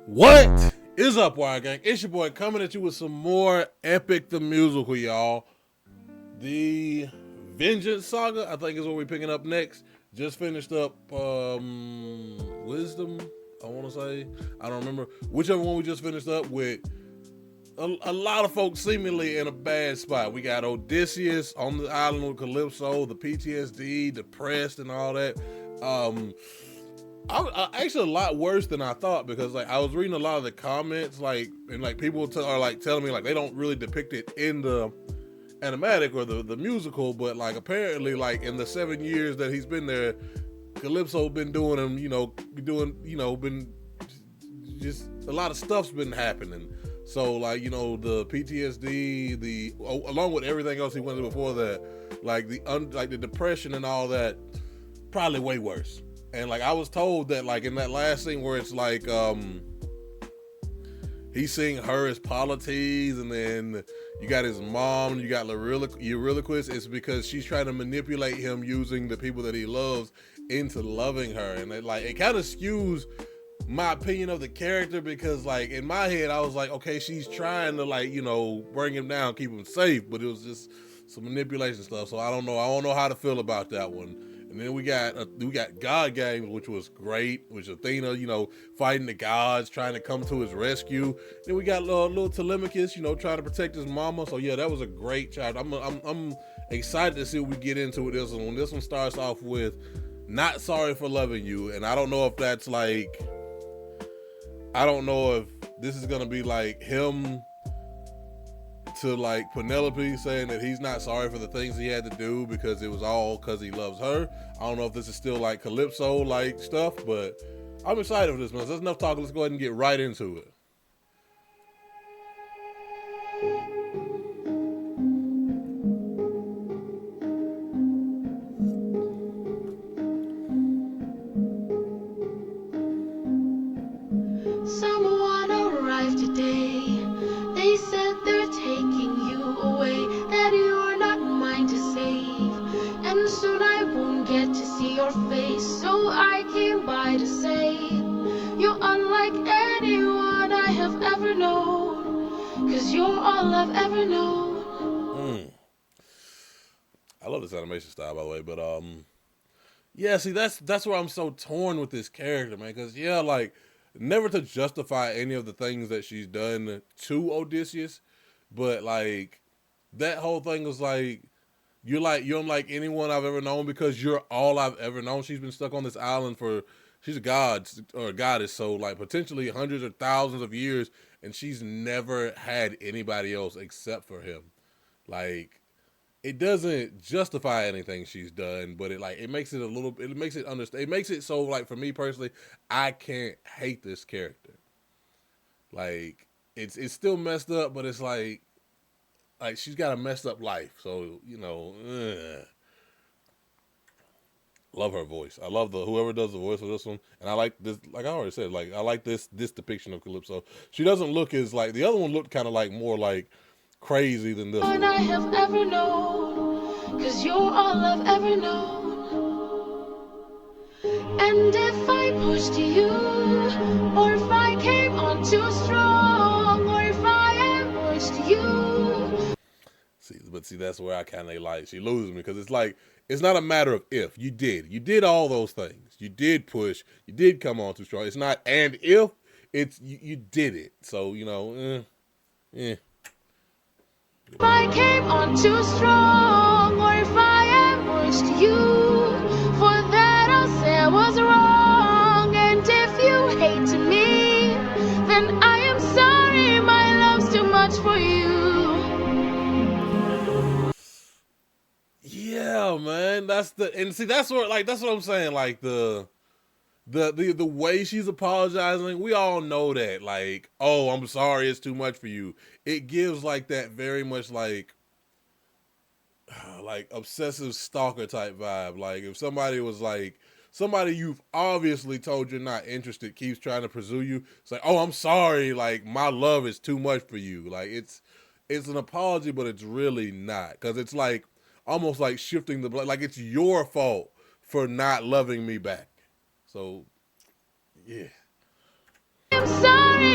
What is up, Wire Gang? It's your boy coming at you with some more Epic the Musical, y'all. The Vengeance Saga, I think is what we're picking up next. Just finished up Wisdom, I want to say. I don't remember. Whichever one we just finished up with. A lot of folks seemingly in a bad spot. We got Odysseus on the island with Calypso, the PTSD, depressed and all that. I actually a lot worse than I thought, because like I was reading a lot of the comments, and people are like telling me like they don't really depict it in the animatic or the musical, but like apparently like in the 7 years that he's been there, Calypso been doing him, been just a lot of stuff's been happening. So like the PTSD, along with everything else he went through before that, like the depression and all that, probably way worse. And like I was told that like in that last scene where it's like he's seeing her as Polites, and then you got his mom, you got Euryloquus, it's because she's trying to manipulate him using the people that he loves into loving her. And it kind of skews my opinion of the character, because like in my head I was like, okay, she's trying to bring him down, keep him safe, but it was just some manipulation stuff. So I don't know how to feel about that one. And then we got God Games, which was great, which Athena, fighting the gods, trying to come to his rescue. Then we got little Telemachus, trying to protect his mama. So yeah, that was a great chapter. I'm excited to see what we get into with this one. When this one starts off with "Not sorry for loving you," and I don't know if that's like, I don't know if this is gonna be like him to like Penelope saying that he's not sorry for the things he had to do because it was all because he loves her. I don't know if this is still like Calypso like stuff, but I'm excited for this, man. There's enough talking. Let's go ahead and get right into it. Someone arrived today. They said they're taking you away, that you're not mine to save, and soon I won't get to see your face. So I came by to say you're unlike anyone I have ever known, 'cause you're all I've ever known. I love this animation style, by the way, but yeah, see, that's where I'm so torn with this character, man, because yeah, like, never to justify any of the things that she's done to Odysseus, but like that whole thing was like you're unlike anyone I've ever known because you're all I've ever known. She's been stuck on this island for, she's a god or a goddess, so like potentially hundreds or thousands of years, and she's never had anybody else except for him. Like, it doesn't justify anything she's done, but it makes it understand. It makes it so like for me personally, I can't hate this character. Like it's still messed up, but it's like she's got a messed up life. So love her voice. I love whoever does the voice for this one, and I like this. Like I already said, like I like this depiction of Calypso. She doesn't look as like the other one looked kind of like more like crazy than this one. I have ever known, 'cause you're all I've ever known. And if I pushed you, or if I came on too strong, or if I ambushed you. See, that's where I kind of like, she loses me, because it's like, it's not a matter of if. You did all those things. You did push. You did come on too strong. It's not and if. It's you did it. So If I came on too strong, or if I ambushed you, for that I'll say I was wrong. And if you hate me, then I am sorry, my love's too much for you. Yeah, man. That's what I'm saying. Like the way she's apologizing, we all know that, like, oh, I'm sorry, it's too much for you. It gives like that very much like obsessive stalker type vibe. Like if somebody was like, somebody you've obviously told you're not interested keeps trying to pursue you, it's like, oh, I'm sorry, like my love is too much for you. Like it's an apology, but it's really not, because it's like almost like shifting the blame, like it's your fault for not loving me back. So yeah. I'm sorry,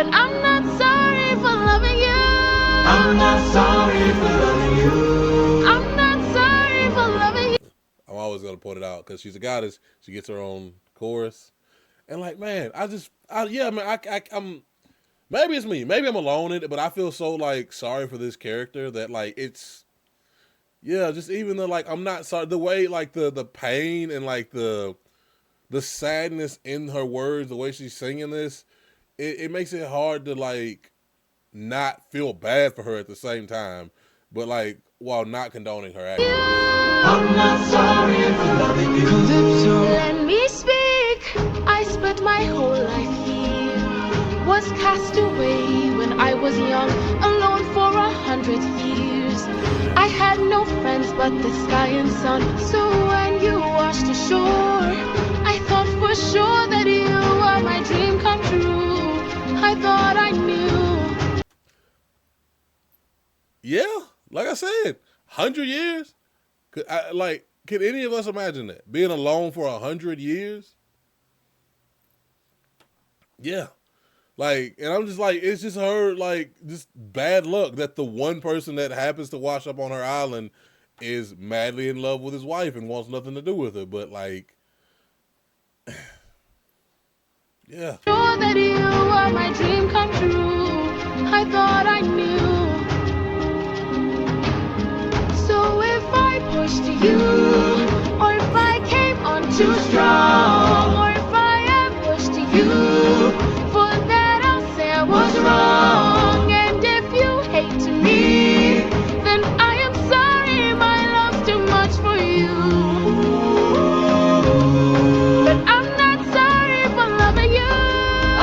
But I'm not sorry for loving you. I'm not sorry for loving you. I'm not sorry for loving you. I'm always gonna point it out because she's a goddess. She gets her own chorus, and like, man, I'm maybe it's me, maybe I'm alone in it, but I feel so like sorry for this character that like it's just even though like I'm not sorry the way like the pain and like the sadness in her words, the way she's singing this, it makes it hard to like not feel bad for her at the same time, but like while not condoning her actions. I'm not sorry for loving you. Calypso. Let me speak. I spent my whole life here. Was cast away when I was young, alone for 100 years. I had no friends but the sky and sun. So when you washed ashore, I thought for sure that you were my dream come true. I thought I knew. Yeah, like I said, 100 years. Could any of us imagine that being alone for 100 years? Yeah, like, and I'm just like, it's just her like just bad luck that the one person that happens to wash up on her island is madly in love with his wife and wants nothing to do with her. But like, yeah. Sure that you were my dream come true. I thought I knew. So if I pushed you, or if I came on too strong, or if I ambushed you, for that I'll say I was wrong. And if you hate me, then I am sorry. My love's too much for you. But I'm not sorry for loving you.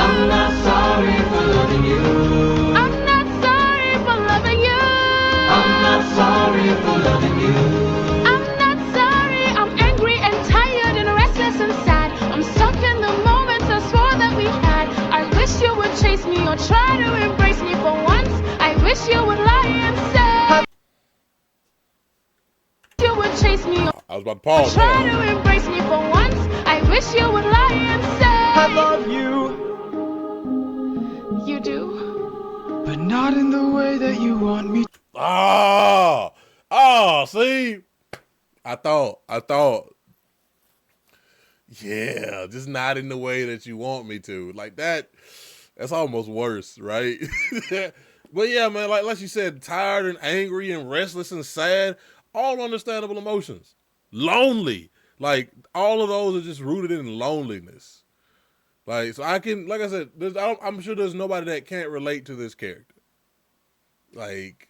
I'm not sorry for loving you. I'm not sorry for loving you. I'm not sorry for loving you. I'm not sorry. I'm angry and tired and restless and sad. I'm stuck in the moments I swore that we had. I wish you would chase me or try to embrace me for once. I wish you would lie and say you would chase me or I was about to pause. try to embrace me for once. I wish you would lie and say I love you, you do. but not in the way that you want me. See, I thought, yeah, just not in the way that you want me to. Like that's almost worse, right? But yeah, man, like you said, tired and angry and restless and sad, all understandable emotions. Lonely, like all of those are just rooted in loneliness. Like, so I can, like I said, I'm sure there's nobody that can't relate to this character. Like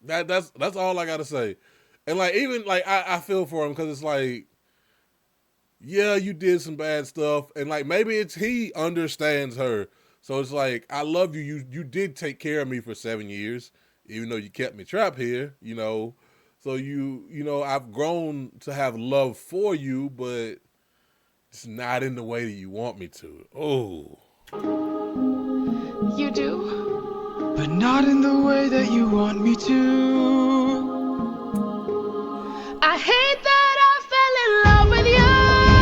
that's all I gotta say. And like even like I feel for him because it's like, yeah, you did some bad stuff, and like maybe it's he understands her. So it's like, I love you. You did take care of me for 7 years, even though you kept me trapped here, you know. So I've grown to have love for you, but it's not in the way that you want me to. Oh. You do. But not in the way that you want me to. I hate that I fell in love with you.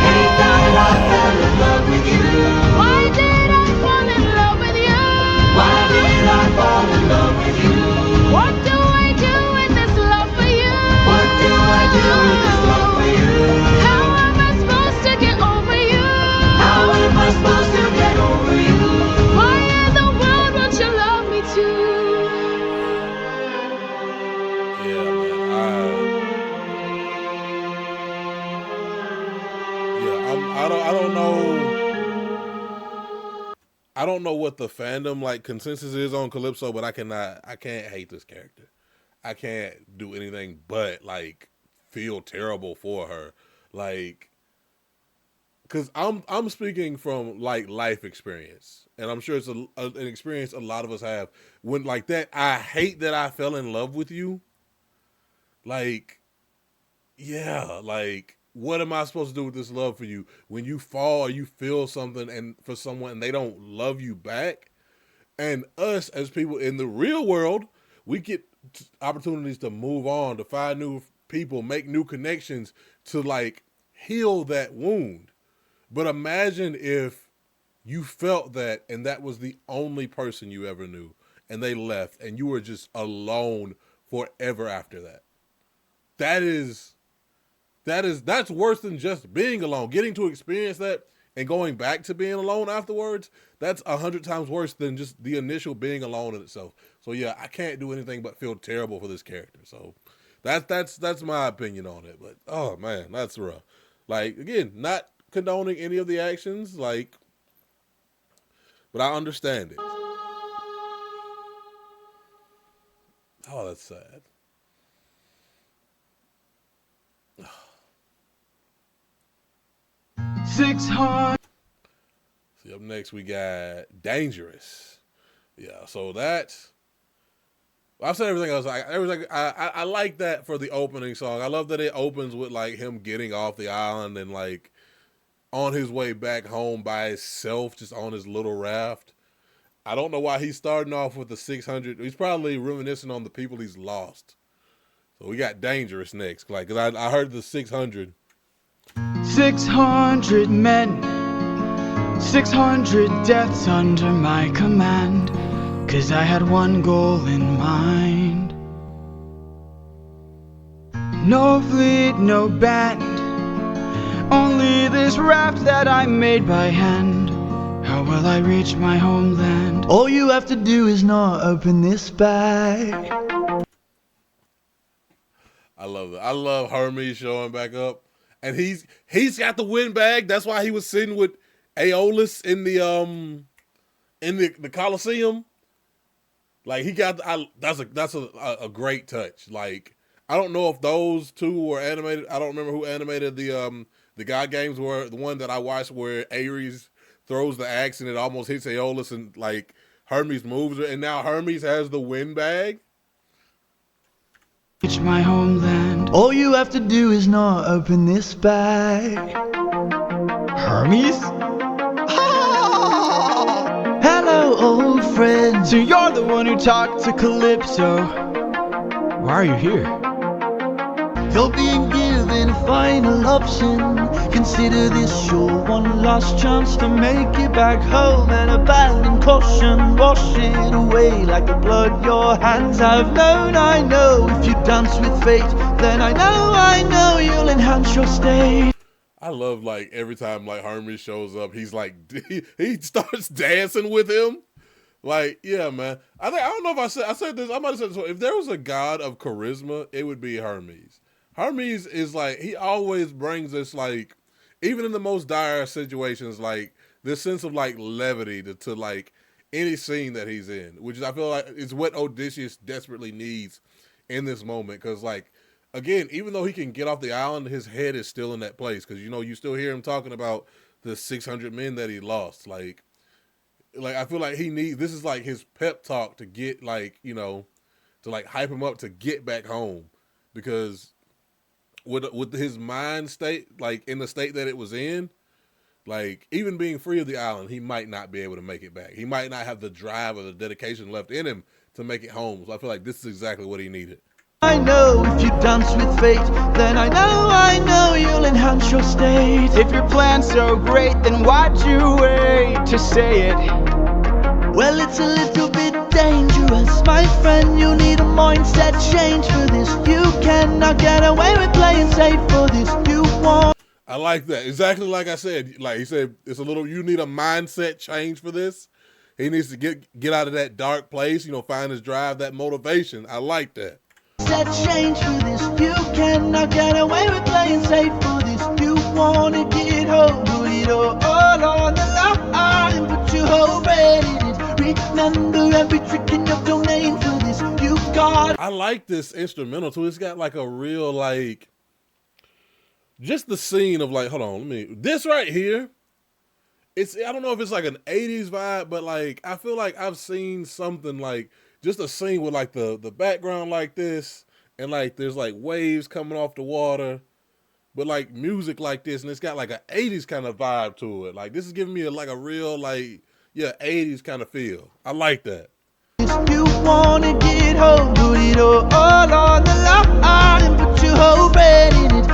Hate that I fell in love with you. Why did I fall in love with you? Why did I fall in love with you? What do I do with this love for you? What do I do with this love for you? How am I supposed to get over you? How am I supposed to get over you? Why in the world won't you love me too? Yeah, man. I don't know. I don't know what the fandom like consensus is on Calypso, but I can't hate this character. I can't do anything but like feel terrible for her. Like, cause I'm speaking from like life experience, and I'm sure it's an experience a lot of us have. When like that, I hate that I fell in love with you. Like, yeah, like what am I supposed to do with this love for you? When you fall or you feel something and for someone and they don't love you back, and us as people in the real world, we get opportunities to move on, to find new people, make new connections, to like heal that wound. But imagine if you felt that, and that was the only person you ever knew, and they left, and you were just alone forever after that. That's worse than just being alone. Getting to experience that and going back to being alone afterwards, that's 100 times worse than just the initial being alone in itself. So yeah, I can't do anything but feel terrible for this character. So that's my opinion on it. But oh man, that's rough. Like, again, not condoning any of the actions, like, but I understand it. Oh, that's sad. 600. See, up next we got Dangerous. Yeah, so that's, I've said everything else. I like that for the opening song. I love that it opens with like him getting off the island and like on his way back home by himself, just on his little raft. I don't know why he's starting off with the 600. He's probably reminiscing on the people he's lost. So we got Dangerous next. Like, cause I heard the 600. 600 men, 600 deaths under my command, 'cause I had one goal in mind. No fleet, no band, only this raft that I made by hand. How will I reach my homeland? All you have to do is not open this bag. I love it. I love Hermes showing back up. And he's got the windbag. That's why he was sitting with Aeolus in the Colosseum. Like, he got that's a great touch. Like, I don't know if those two were animated. I don't remember who animated the God games. Were the one that I watched where Ares throws the axe and it almost hits Aeolus and like Hermes moves her, and now Hermes has the windbag. Reach my homeland. All you have to do is not open this bag. Hermes? Hello, old friend. So you're the one who talked to Calypso. Why are you here? You're being given a final option. Consider this your one last chance to make it back home and abandon caution. Wash it away like the blood your hands have known. I know if you dance with fate, then I know you'll enhance your state. I love like every time like Hermes shows up, he's like he starts dancing with him. Like, yeah, man. I don't know if I said this. I might have said this. If there was a god of charisma, it would be Hermes. Hermes is like, he always brings us like, even in the most dire situations, like this sense of like levity to like any scene that he's in, which is, I feel like is what Odysseus desperately needs in this moment. Cause like, again, even though he can get off the island, his head is still in that place. Cause you know, you still hear him talking about the 600 men that he lost. Like I feel like this is like his pep talk to get like, you know, to like hype him up to get back home, because with his mind state, like in the state that it was in, like even being free of the island, he might not be able to make it back. He might not have the drive or the dedication left in him to make it home. So I feel like this is exactly what he needed. I know if you dance with fate, then I know you'll enhance your state. If your plan's so great, then why'd you wait to say it? Well, it's a little bit dangerous, my friend. You need a mindset change for this. You cannot get away with playing safe for this. You want. I like that. Exactly like I said. Like he said, it's a little. You need a mindset change for this. He needs to get out of that dark place. You know, find his drive, that motivation. I like that. Set change for this. You cannot get away with playing safe for this. You wanna get home, do it all on the line. Put your whole brain in it. Remember every trick in your domain for this. You got. I like this instrumental too. It's got like a real like, just the scene of like, hold on, this right here. I don't know if it's like an 80s vibe, but like I feel like I've seen something like just a scene with like the background like this, and like there's like waves coming off the water, but like music like this, and it's got like an 80s kind of vibe to it. Like this is giving me like a real like, yeah, 80s kind of feel. I like that. If you wanna get home, put it all on the line. Put your whole brain in it.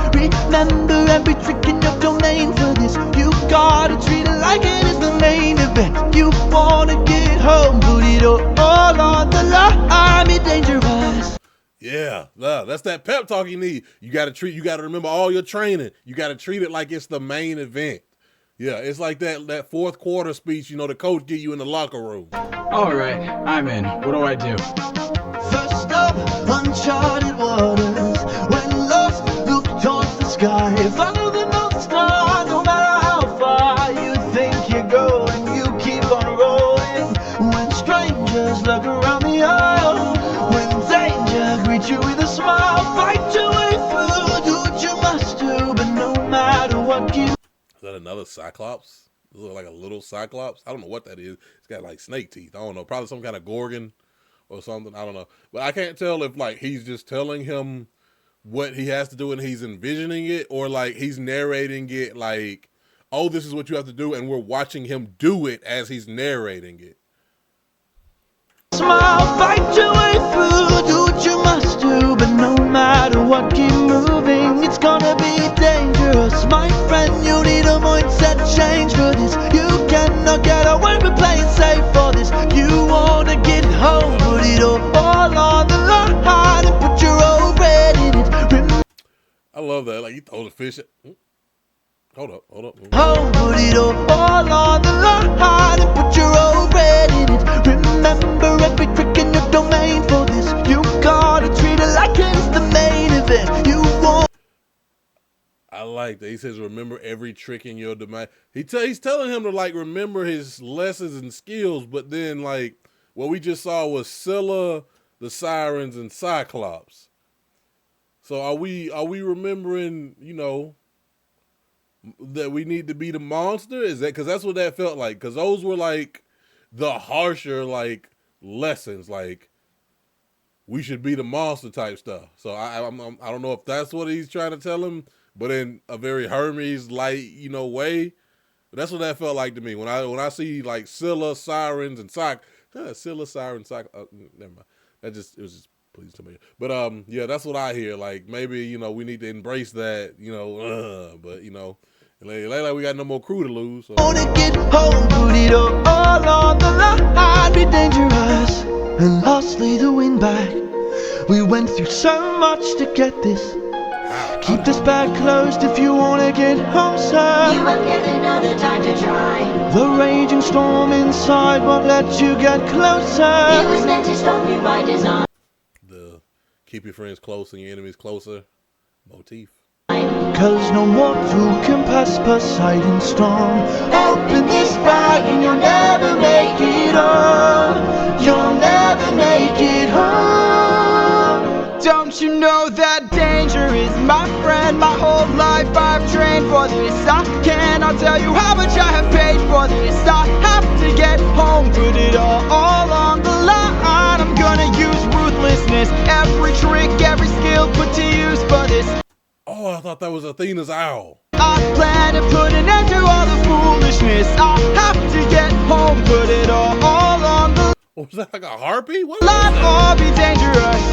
Remember every trick in your domain for this. You gotta treat it like it is the main event. You wanna get home, put it all on the line, be dangerous. Yeah, that's that pep talk you need. You got to remember all your training. You got to treat it like it's the main event. Yeah, it's like that fourth quarter speech, the coach give you in the locker room. All right, I'm in. What do I do? First up, uncharted waters. When lost, look towards the sky. Follow the North Star, no matter how far you think you're going. You keep on rolling. When strangers look around the aisle, when danger greets you with a smile, fight your way through. Do what you must do, but no matter what you. Is that another Cyclops? Does it look like a little Cyclops? I don't know what that is. It's got like snake teeth. I don't know. Probably some kind of Gorgon or something. I don't know. But I can't tell if like he's just telling him what he has to do and he's envisioning it, or like he's narrating it like, oh, this is what you have to do, and we're watching him do it as he's narrating it. Smile, fight your way through, do what you must do, but no matter what, keep moving. It's gonna be dangerous, my friend. You need a mindset change for this. You cannot get away with playing safe for this. You wanna get home, put it all on the line and put your old bread in it. I love that. Like, you throw the fish at... Hold up. Home, put it all on the line and put your old bread in it. Remember every trick in your domain for this. You gotta treat it like it's the main event. You want... I like that. He says, remember every trick in your domain. He's telling him to, like, remember his lessons and skills, but then, like, what we just saw was Scylla, the Sirens, and Cyclops. So are we remembering, that we need to be the monster? Is that because that's what that felt like? Because those were like the harsher like lessons, like we should be the monster type stuff. So I don't know if that's what he's trying to tell him, but in a very Hermes light way. But that's what that felt like to me when I see like Scylla, Sirens, and Scylla, Sirens, never mind. It was just please to me. But yeah, that's what I hear. Like maybe we need to embrace that. But like we got no more crew to lose. So. Wanna get home, put it all on the line, be dangerous, and lastly the win back. We went through so much to get this. Keep this bag closed if you wanna get home, sir. You won't get another time to try. The raging storm inside won't let you get closer. It was meant to stop you by design. The keep your friends close and your enemies closer motif. Cause no mortal can pass Poseidon's storm. Open this bag and you'll never make it home. You'll never make it home. Don't you know that danger is my friend? My whole life I've trained for this. I cannot tell you how much I have paid for this. I have to get home, put it all on the line. I'm gonna use ruthlessness, every trick, every skill put to use for this. Oh, I thought that was Athena's owl. I plan to put an end to all the foolishness. I have to get home, put it all on the Was that like a harpy? What line, or be dangerous.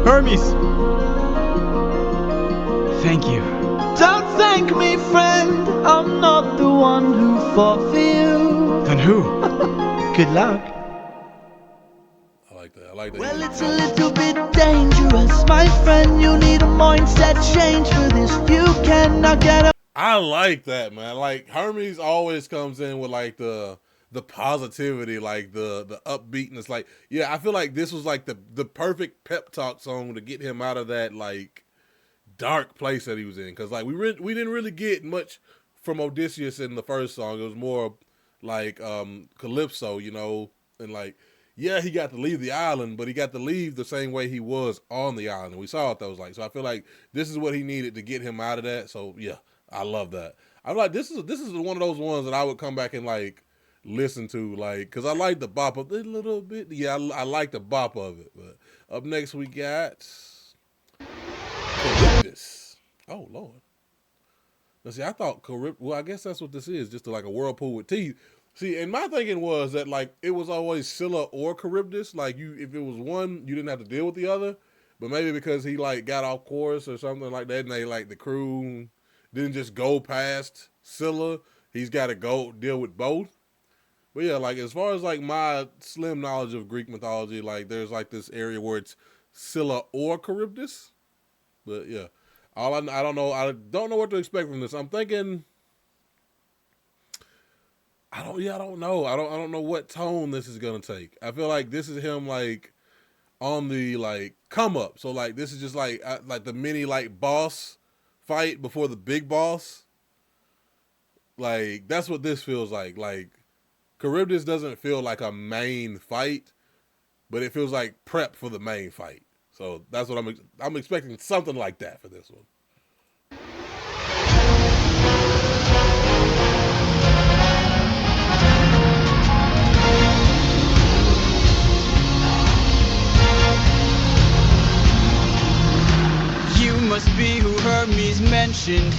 Hermes, thank you. Don't thank me, friend. I'm not the one who fought for you. Then who? Good luck. I like that. Well, it's a little bit dangerous, my friend. You need a mindset change for this. You cannot get a... I like that, man. Like Hermes always comes in with like the positivity, like the upbeatness. Like, yeah, I feel like this was like the perfect pep talk song to get him out of that like dark place that he was in. Because like we didn't really get much from Odysseus in the first song. It was more like Calypso, and like. Yeah, he got to leave the island, but he got to leave the same way he was on the island. And we saw what that was like. So I feel like this is what he needed to get him out of that. So yeah, I love that. I'm like, this is one of those ones that I would come back and like listen to, like, cause I like the bop of it a little bit. Yeah, I like the bop of it. But up next we got Charybdis. Oh Lord. Now see, I thought well, I guess that's what this is, just like a whirlpool with teeth. See, and my thinking was that like it was always Scylla or Charybdis. Like if it was one, you didn't have to deal with the other. But maybe because he like got off course or something like that, and they like the crew didn't just go past Scylla. He's got to go deal with both. But yeah, like as far as like my slim knowledge of Greek mythology, like there's like this area where it's Scylla or Charybdis. But yeah, I don't know. I don't know what to expect from this. I'm thinking. I don't know. I don't know what tone this is gonna take. I feel like this is him like on the like come up. So like this is just like the mini like boss fight before the big boss. Like that's what this feels like. Like Charybdis doesn't feel like a main fight, but it feels like prep for the main fight. So that's what I'm expecting something like that for this one. You must be who Hermes mentioned,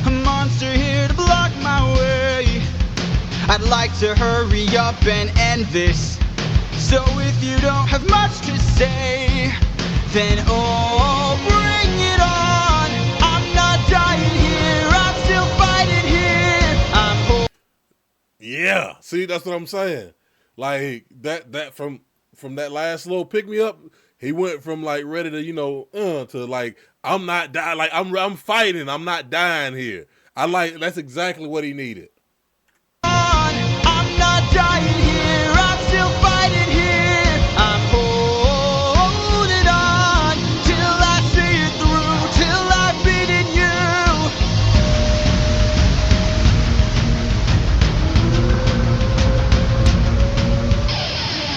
a monster here to block my way. I'd like to hurry up and end this, so if you don't have much to say, then oh, bring it on. I'm not dying here, I'm still fighting here. Yeah, see, that's what I'm saying. Like that from that last little pick me up, he went from like ready to to like I'm not dying, like I'm fighting, I'm not dying here. That's exactly what he needed. I'm not dying here, I'm still fighting here. I'm holding on till I see it through, till I've beaten you.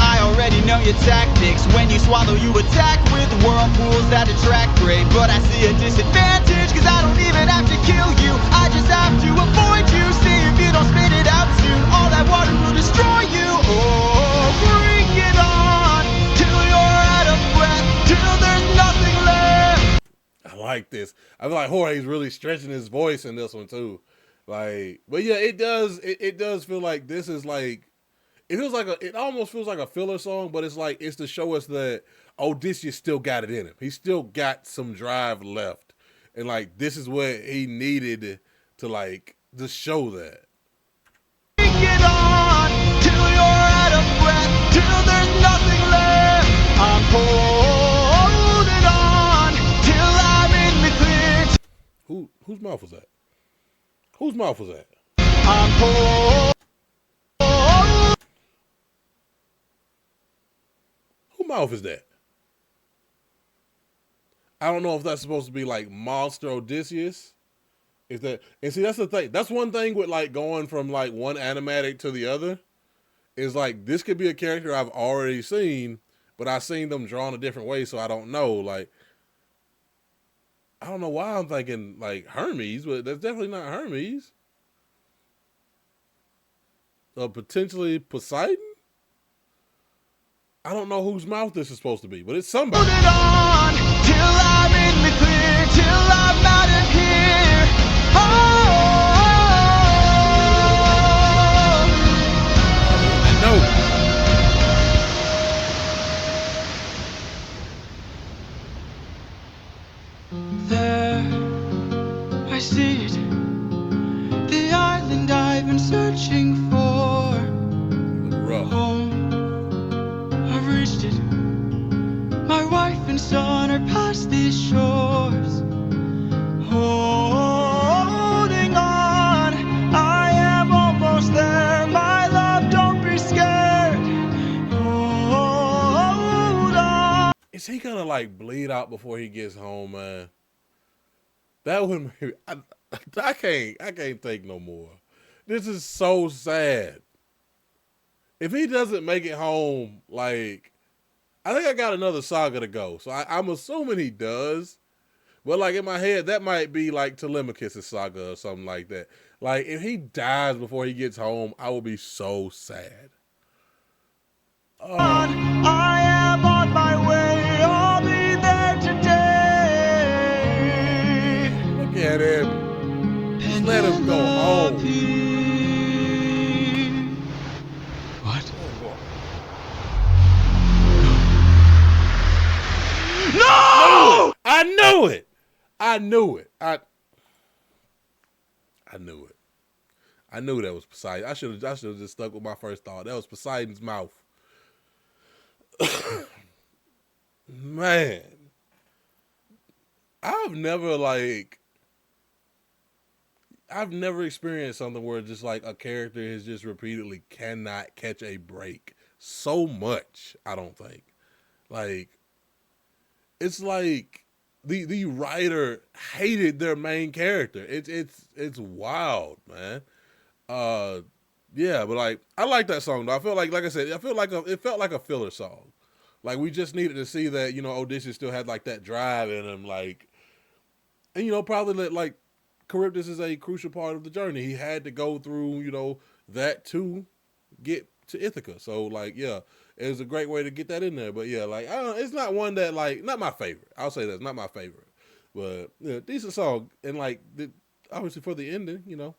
I already know your tactics. When you swallow, you attack with whirlpools that attract prey. But I see a disadvantage, cause I don't even have to kill you, I just have to avoid you. See if you don't spit it out soon, all that water will destroy you. Oh, bring it on till you're out of breath, till there's nothing left. I like this. I feel like Jorge's really stretching his voice in this one too. Like, but yeah, it does feel like this is like it almost feels like a filler song, but it's to show us that Odysseus still got it in him. He still got some drive left. And like this is what he needed to like just show that. Bring it on till you're out of breath, till there's nothing left. I'm holding on till I'm in the clear. Whose mouth was that? Whose mouth was that? I'm holding. Whose mouth is that? I don't know if that's supposed to be like Monster Odysseus. Is that, and see, that's the thing. That's one thing with like going from like one animatic to the other. Is like this could be a character I've already seen, but I've seen them drawn a different way, so I don't know. Like, I don't know why I'm thinking like Hermes, but that's definitely not Hermes. Potentially Poseidon? I don't know whose mouth this is supposed to be, but it's somebody. Hold it on till I'm in the clear, till I'm out of here. There, I see it, the island I've been searching for. Rough. Home, I've reached it. My wife and son are past these shores. Holding on, I am almost there. My love, don't be scared. Hold on. Is he gonna like bleed out before he gets home, man? That would make I can't take no more. This is so sad. If he doesn't make it home, like I think I got another Saga to go. So I'm assuming he does. But like in my head, that might be like Telemachus' Saga or something like that. Like if he dies before he gets home, I will be so sad. Oh. I am on my way. I'll be there today. Look at him. Just let him go home. What? No! I knew it. I knew it. I knew that was Poseidon. I should have just stuck with my first thought. That was Poseidon's mouth. Man, I've never experienced something where just like a character is just repeatedly cannot catch a break so much. I don't think. Like, it's like the writer hated their main character. It's wild, man. Yeah, but like I like that song though. I feel like I said, it felt like a filler song. Like we just needed to see that, you know, Odysseus still had like that drive in him, like, and you know, probably that like Charybdis is a crucial part of the journey. He had to go through, you know, that to get to Ithaca. So like, yeah, it was a great way to get that in there. But yeah, like I don't know, it's not one that like not my favorite. I'll say that's not my favorite, but yeah, decent song and like obviously for the ending, you know.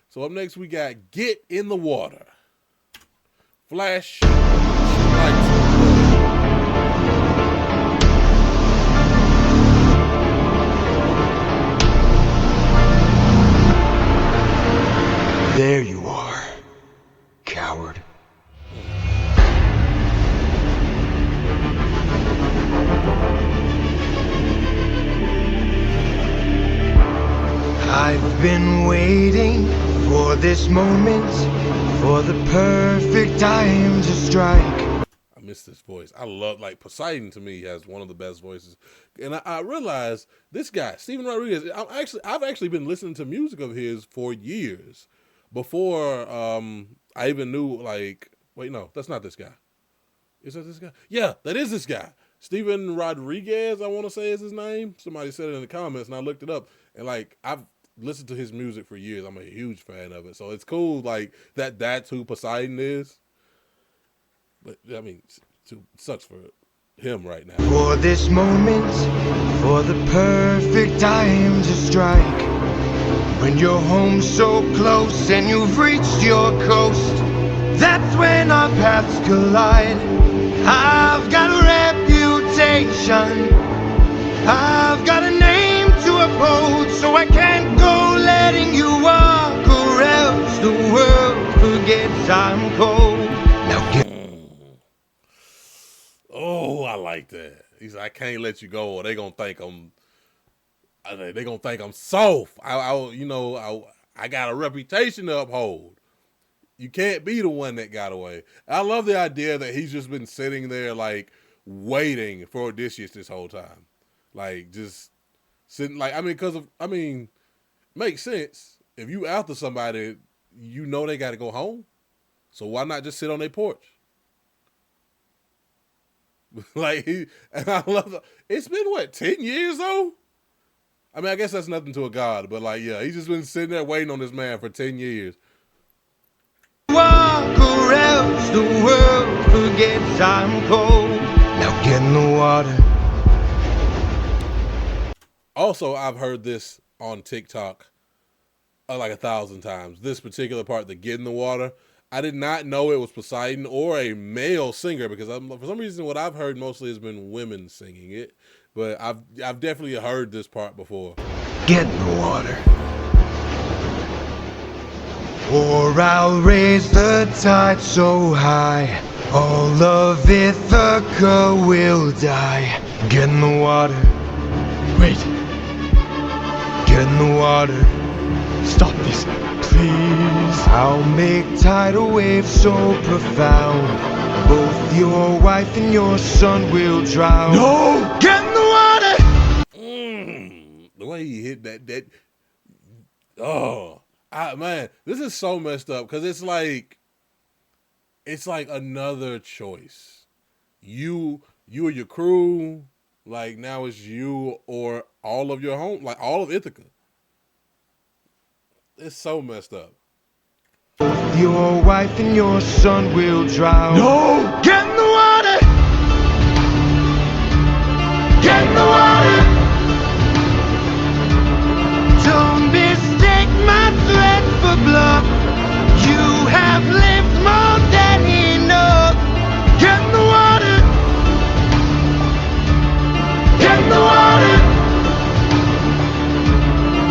So up next we got Get in the Water. Flash lights. There you are, coward. I've been waiting for this moment, for the perfect time to strike. I miss this voice. I love, like, Poseidon to me has one of the best voices. And I realized this guy, Steven Rodriguez, I've actually been listening to music of his for years. Before I even knew, like, wait, no, that's not this guy. Is that this guy? Yeah, that is this guy. Steven Rodriguez, I want to say is his name. Somebody said it in the comments, and I looked it up. And, like, I've listened to his music for years. I'm a huge fan of it. So it's cool, like, that's who Poseidon is. But, I mean, it sucks for him right now. For this moment, for the perfect time to strike. When you're home so close and you've reached your coast, that's when our paths collide. I've got a reputation, I've got a name to uphold, so I can't go letting you walk, or else the world forgets I'm cold. Now get. Oh, I like that. He's like, I can't let you go, or they gonna think I'm soft. I got a reputation to uphold. You can't be the one that got away. I love the idea that he's just been sitting there, like, waiting for Odysseus this whole time. Like, just sitting, like, makes sense. If you after somebody, you know they got to go home. So why not just sit on their porch? Like, and I love it's been, what, 10 years, though? I mean, I guess that's nothing to a god, but, like, yeah, he's just been sitting there waiting on this man for 10 years. Walk or else the world forgets I'm cold. Now get in the water. Also, I've heard this on TikTok like 1,000 times. This particular part, the Get in the Water. I did not know it was Poseidon or a male singer because for some reason what I've heard mostly has been women singing it. But I've definitely heard this part before. Get in the water, or I'll raise the tide so high, all of Ithaca will die. Get in the water. Wait. Get in the water. Stop this, please. I'll make tidal waves so profound, both your wife and your son will drown. No! Get in the water! The way he hit that man, this is so messed up because it's like another choice. You or your crew, like now it's you or all of your home, like all of Ithaca. It's so messed up. Your wife and your son will drown. No! Get in the water! Get in the water! Don't mistake my threat for bluff. You have lived more than enough. Get in the water! Get in the water!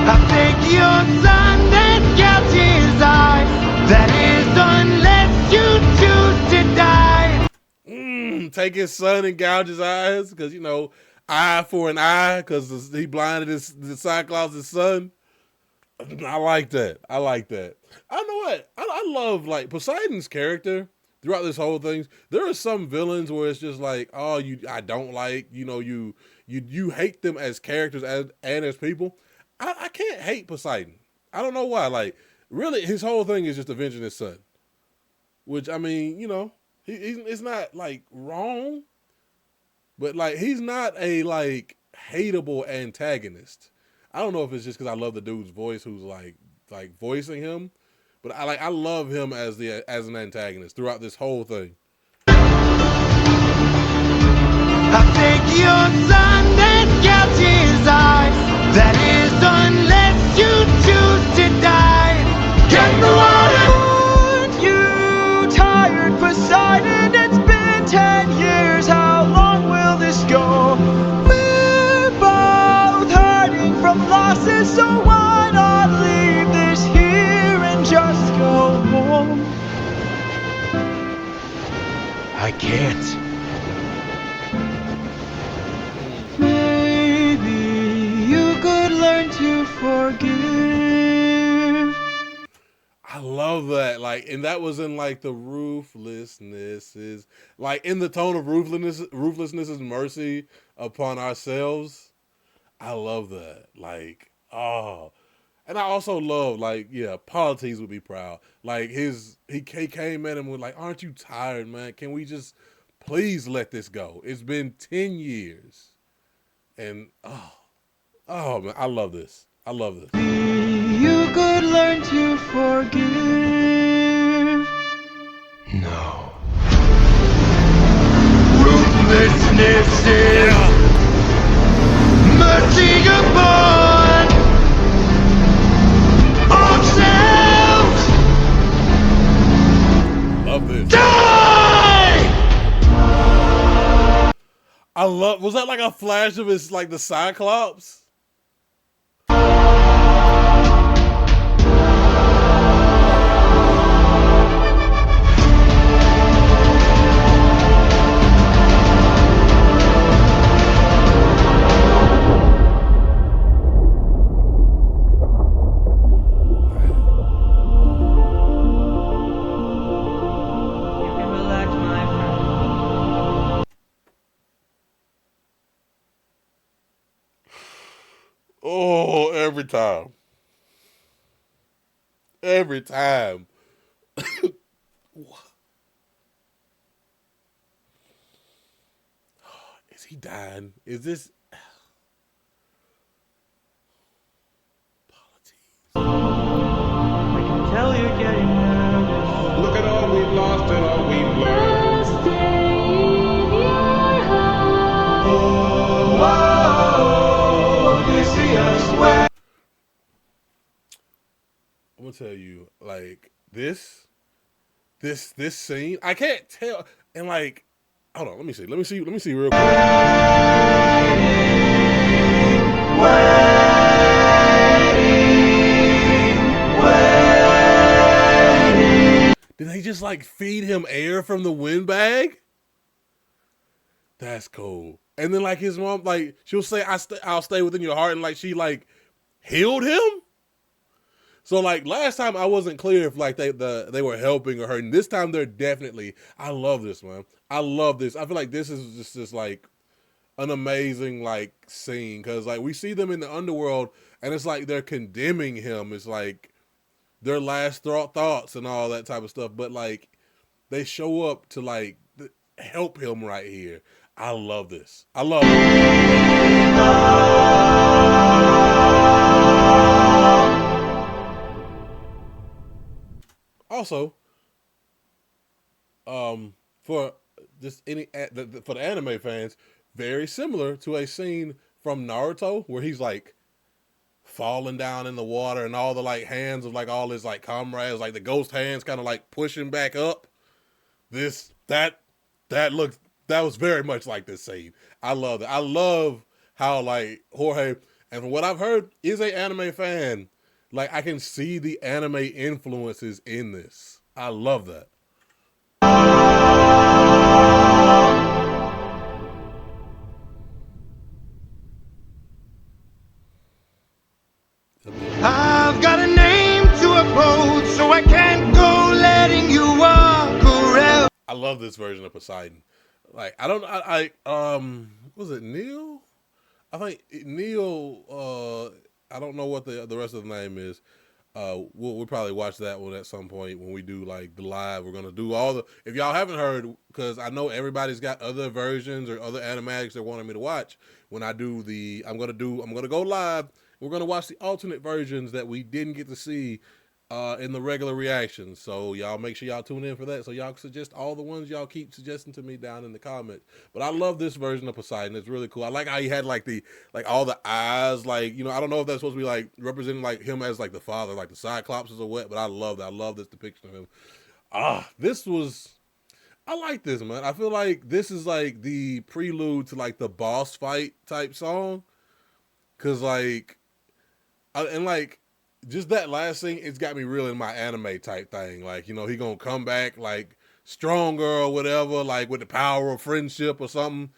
I'll take your son and take his son and gouge his eyes because, you know, eye for an eye because he blinded the Cyclops' son. I like that. I like that. I know what I love, like Poseidon's character throughout this whole thing. There are some villains where it's just like, oh, I don't like, you know, you hate them as characters and as people. I can't hate Poseidon. I don't know why. Like, really, his whole thing is just avenging his son. Which, I mean, you know, it's not like wrong, but like he's not a like hateable antagonist. I don't know if it's just because I love the dude's voice who's like voicing him, but I love him as an antagonist throughout this whole thing. I think your son that gouges his eyes. That is unless you choose to die. Get in the water. Aren't you tired, Poseidon? It's been 10 years. How long will this go? We're both hurting from losses, so why not leave this here and just go home? I can't. Learn to forgive. I love that. Like, and that was in like the ruthlessness is like in the tone of ruthlessness is mercy upon ourselves. I love that. Like, oh. And I also love, like, yeah, Polites would be proud. Like he came at him with like, aren't you tired, man? Can we just please let this go? It's been 10 years. And oh man, I love this. I love this. You could learn to forgive. No. Ruthlessness is mercy upon ourselves. Love this. Die! Was that like a flash of his, like the Cyclops? Oh, every time. Every time. Is he dying? Is this... I can tell you're getting nervous. Look at all we've lost and all we've learned. Stay in your heart. I'm gonna tell you, like, this scene, I can't tell, and like, hold on, let me see real quick. Did they just like feed him air from the windbag? That's cool. And then like his mom, like she'll say, I'll stay within your heart, and like she like healed him. So like last time I wasn't clear if like they were helping or hurting. This time they're definitely. I love this, man. I love this. I feel like this is just like an amazing like scene because like we see them in the underworld and it's like they're condemning him. It's like their last thoughts and all that type of stuff. But like they show up to like help him right here. I love this. I love it. Also, for just for the anime fans, very similar to a scene from Naruto where he's like falling down in the water and all the like hands of like all his like comrades, like the ghost hands kind of like pushing back up. That was very much like this scene. I love it. I love how like Jorge, and from what I've heard, is an anime fan. Like, I can see the anime influences in this. I love that. I love this version of Poseidon. Like I don't was it Neil? I think Neil. I don't know what the rest of the name is. We'll probably watch that one at some point when we do like the live. We're gonna do all the. If y'all haven't heard, because I know everybody's got other versions or other animatics they wanted me to watch. When I do I'm gonna go live. We're gonna watch the alternate versions that we didn't get to see in the regular reactions. So y'all make sure y'all tune in for that. So y'all can suggest all the ones y'all keep suggesting to me down in the comments. But I love this version of Poseidon. It's really cool. I like how he had like all the eyes, like, you know, I don't know if that's supposed to be like representing like him as like the father, like the Cyclopses or what, but I love that. I love this depiction of him. I like this, man. I feel like this is like the prelude to like the boss fight type song. Cause like, just that last thing, it's got me real in my anime type thing. Like, you know, he gonna come back like stronger or whatever, like with the power of friendship or something,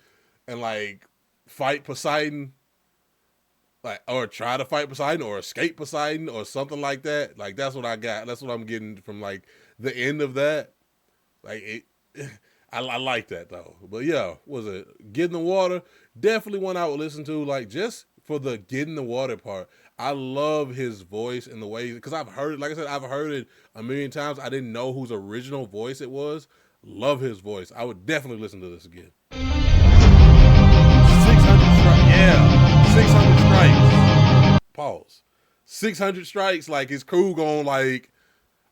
and like fight Poseidon, like, or try to fight Poseidon or escape Poseidon or something like that. Like that's what I got. That's what I'm getting from like the end of that. Like I like that though. But yeah, was it Get in the Water? Definitely one I would listen to. Like just for the Get in the Water part. I love his voice and the way, because I've heard it, like I said, I've heard it a million times. I didn't know whose original voice it was. Love his voice. I would definitely listen to this again. 600 strikes. Yeah. 600 strikes. Pause. 600 strikes, like his crew going like,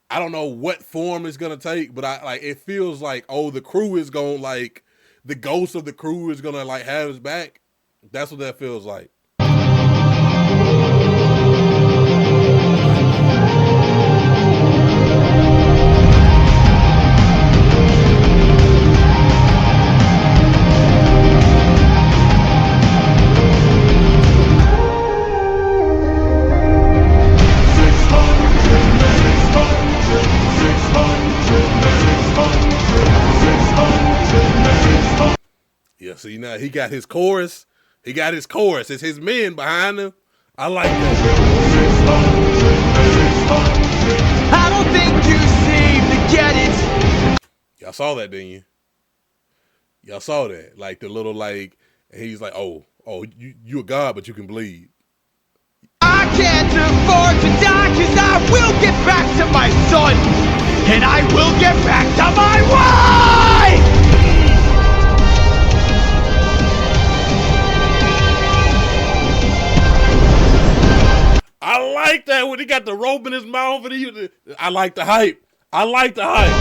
I don't know what form it's going to take, but it feels like, oh, the crew is going like, the ghost of the crew is going to like have his back. That's what that feels like. Yeah, see now he got his chorus. He got his chorus. It's his men behind him. I like that. I don't think you seem to get it. Y'all saw that, didn't you? Y'all saw that. Like the little like, and he's like, oh, you a god, but you can bleed. I can't afford to die, cause I will get back to my son, and I will get back to my wife! I like that when he got the rope in his mouth and I like the hype. I like the hype.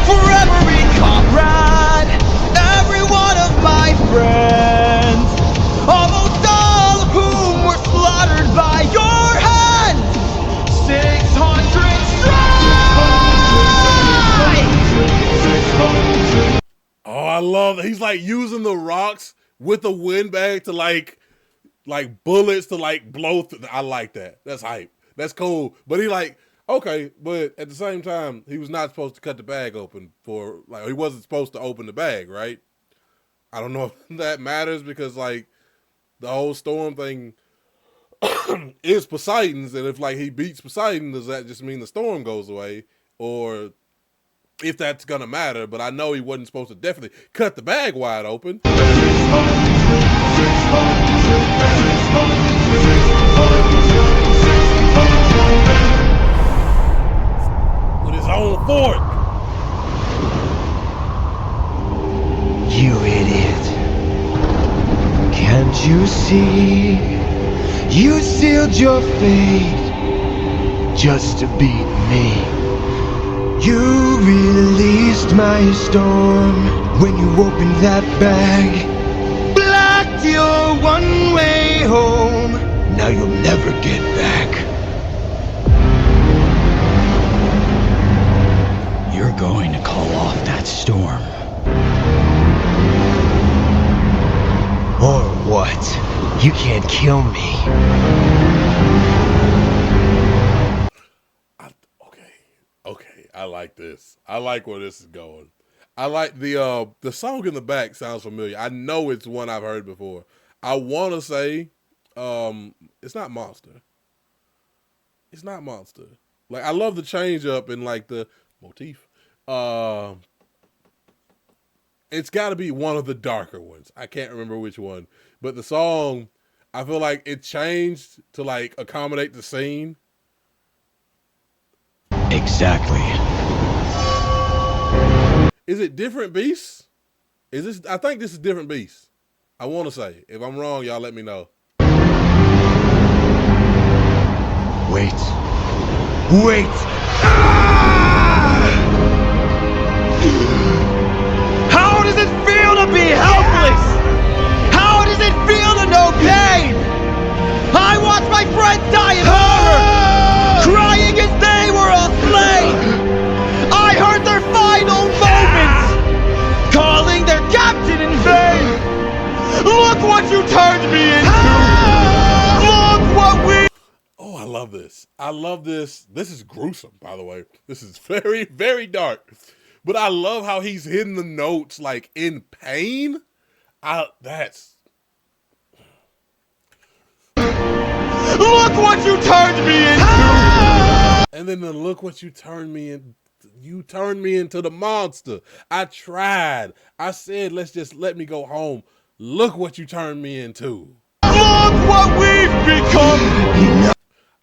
For every comrade, every one of my friends, almost all of whom were slaughtered by your hand, 600 strikes! Oh, I love it. He's like using the rocks with the windbag to like bullets to like blow through. I like that. That's hype. That's cool. But he like, okay, but at the same time, he was not supposed to cut the bag open for like, he wasn't supposed to open the bag, right? I don't know if that matters because like the whole storm thing is Poseidon's, and if like he beats Poseidon, does that just mean the storm goes away? Or if that's gonna matter, but I know he wasn't supposed to definitely cut the bag wide open. With his own fork. You idiot. Can't you see? You sealed your fate just to beat me. You released my storm when you opened that bag. Blocked your one-way home. Now you'll never get back. You're going to call off that storm. Or what? You can't kill me. Okay, I like this. I like where this is going. I like the song in the back sounds familiar. I know it's one I've heard before. I want to say It's not Monster. It's not Monster. Like I love the change up in like the motif. It's got to be one of the darker ones. I can't remember which one, but the song, I feel like it changed to like accommodate the scene. Exactly. Is it Different Beasts? Is this? I think this is Different Beasts. I want to say. If I'm wrong, y'all let me know. Wait. Wait! Ah! How does it feel to be helpless? How does it feel to know pain? I watched my friends die in horror, crying as they were all slain. I heard their final moments, calling their captain in vain. Look what you turned me into! Look what we... Oh, I love this. I love this. This is gruesome, by the way. This is very, very dark. But I love how he's hitting the notes like in pain. That's... Look what you turned me into! And then look what you turned me in. You turned me into the monster. I tried. I said, let me go home. Look what you turned me into. Look what we've become!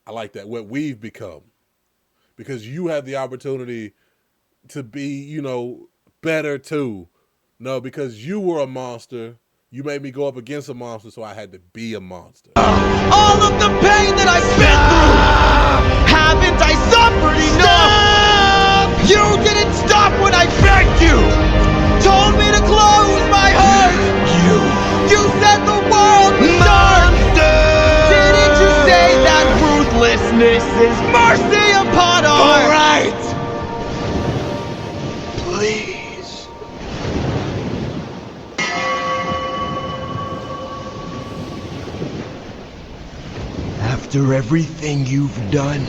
I like that, what we've become. Because you have the opportunity to be, you know, better too. No, because you were a monster. You made me go up against a monster, so I had to be a monster. All of the pain that I've been through, haven't I suffered enough? You didn't stop when I begged you, told me to close my heart. You said the world was dark. Didn't you say that ruthlessness is mercy upon our... All right. Please. After everything you've done,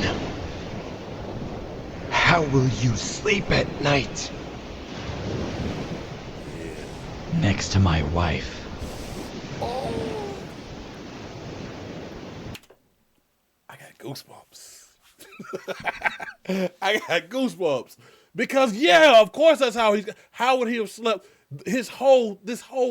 how will you sleep at night? Next to my wife. I got goosebumps. I got goosebumps. Because yeah, of course that's how would he have slept? This whole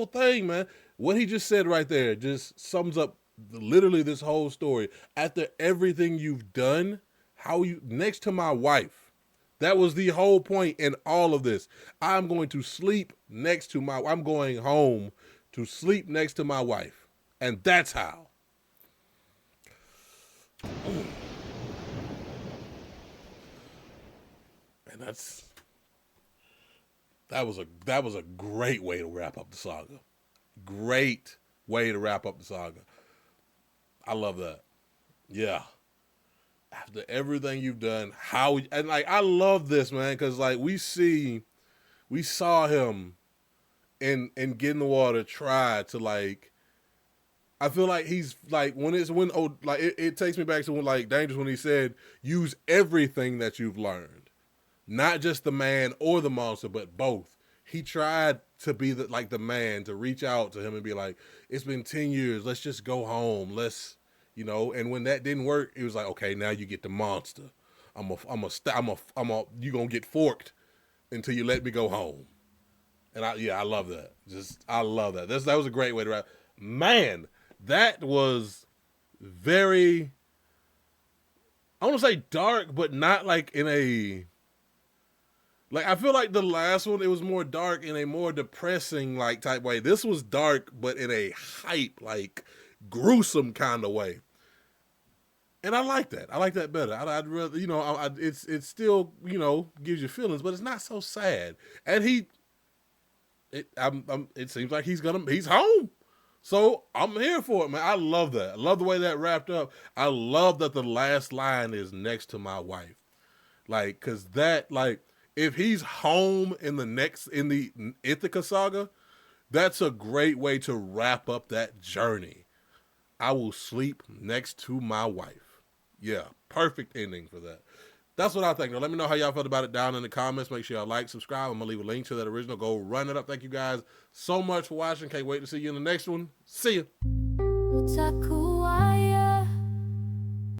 thing, man. What he just said right there just sums up literally this whole story. After everything you've done, how you next to my wife. That was the whole point in all of this. I'm going to sleep next to I'm going home to sleep next to my wife. And that's how. And that was a great way to wrap up the saga. Great way to wrap up the saga. I love that. Yeah. After everything you've done, and like I love this, man, because like we saw him in Get in the Water try to like. I feel like he's like it takes me back to when like Dangerous when he said use everything that you've learned, not just the man or the monster, but both. He tried to be the man to reach out to him and be like, it's been 10 years. Let's just go home. Let's, you know, and when that didn't work, it was like, okay, now you get the monster. You gonna get forked until you let me go home. And I love that. I love that. That was a great way to wrap. Man, that was very, I want to say dark, but not like in a, like, I feel like the last one, it was more dark in a more depressing, like, type way. This was dark, but in a hype, like, gruesome kind of way. And I like that. I like that better. I'd rather, you know, it's still, you know, gives you feelings, but it's not so sad. And it seems like he's home. So I'm here for it, man. I love that. I love the way that wrapped up. I love that the last line is next to my wife. Like, cause that, like, if he's home in the Ithaca saga, that's a great way to wrap up that journey. I will sleep next to my wife. Yeah, perfect ending for that. That's what I think. Now, let me know how y'all felt about it down in the comments. Make sure y'all like, subscribe. I'm going to leave a link to that original. Go run it up. Thank you guys so much for watching. Can't wait to see you in the next one. See ya.